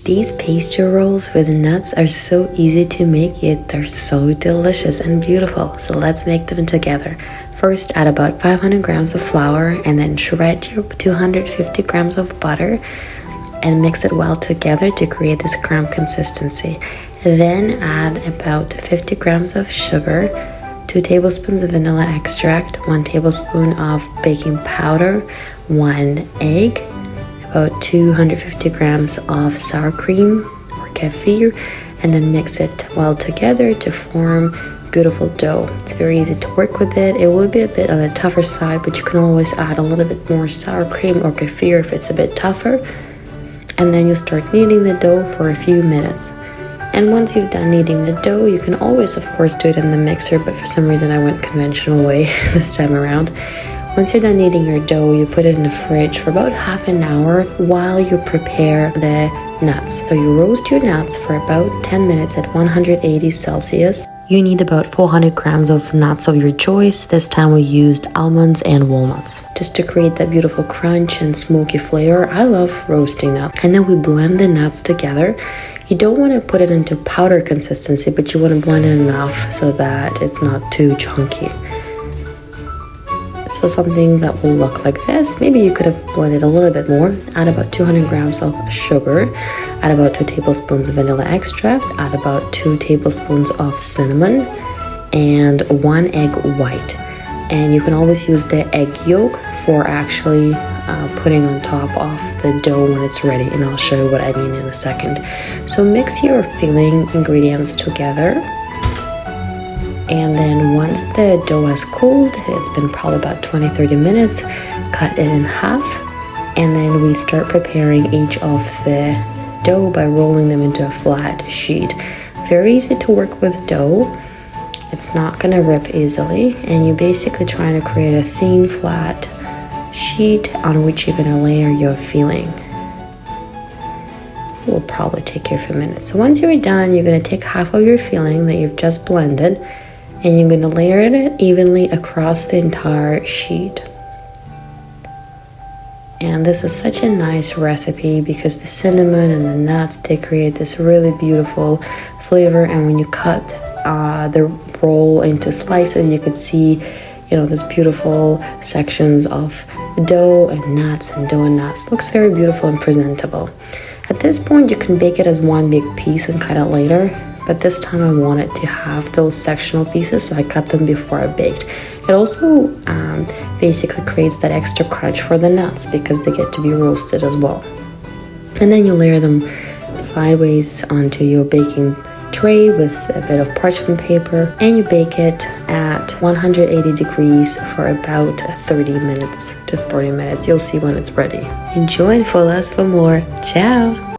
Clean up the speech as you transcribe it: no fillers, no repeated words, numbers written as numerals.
These pastry rolls with nuts are so easy to make, yet they're so delicious and beautiful. So let's make them together. First, add about 500 grams of flour and then shred your 250 grams of butter and mix it well together to create this crumb consistency. Then add about 50 grams of sugar, 2 tablespoons of vanilla extract, 1 tablespoon of baking powder, 1 egg, about 250 grams of sour cream or kefir, and then mix it well together to form beautiful dough. It's very easy to work with it. It will be a bit on the tougher side, but you can always add a little bit more sour cream or kefir if it's a bit tougher. And then you start kneading the dough for a few minutes. And once you've done kneading the dough, you can always, of course, do it in the mixer, but for some reason I went conventional way this time around. Once you're done kneading your dough, you put it in the fridge for about half an hour while you prepare the nuts. So you roast your nuts for about 10 minutes at 180 Celsius. You need about 400 grams of nuts of your choice. This time we used almonds and walnuts. Just to create that beautiful crunch and smoky flavor, I love roasting nuts. And then we blend the nuts together. You don't want to put it into powder consistency, but you want to blend it enough so that it's not too chunky. So something that will look like this. Maybe you could have blended a little bit more. Add about 200 grams of sugar, add about 2 tablespoons of vanilla extract, add about 2 tablespoons of cinnamon, and 1 egg white. And you can always use the egg yolk for actually putting on top of the dough when it's ready, and I'll show you what I mean in a second. So mix your filling ingredients together. And then once the dough has cooled, it's been probably about 20-30 minutes, cut it in half, and then we start preparing each of the dough by rolling them into a flat sheet. Very easy to work with dough. It's not gonna rip easily, and you're basically trying to create a thin, flat sheet on which you're gonna layer your filling. It will probably take you a few minutes. So once you're done, you're gonna take half of your filling that you've just blended, and you're going to layer it evenly across the entire sheet. And this is such a nice recipe because the cinnamon and the nuts, they create this really beautiful flavor. And when you cut the roll into slices, you could see, you know, this beautiful sections of dough and nuts and donuts. Looks very beautiful and presentable. At this point, you can bake it as one big piece and cut it later. But this time I wanted to have those sectional pieces, so I cut them before I baked. It also basically creates that extra crunch for the nuts because they get to be roasted as well. And then you layer them sideways onto your baking tray with a bit of parchment paper, and you bake it at 180 degrees for about 30 minutes to 40 minutes. You'll see when it's ready. Enjoy and follow us for more. Ciao!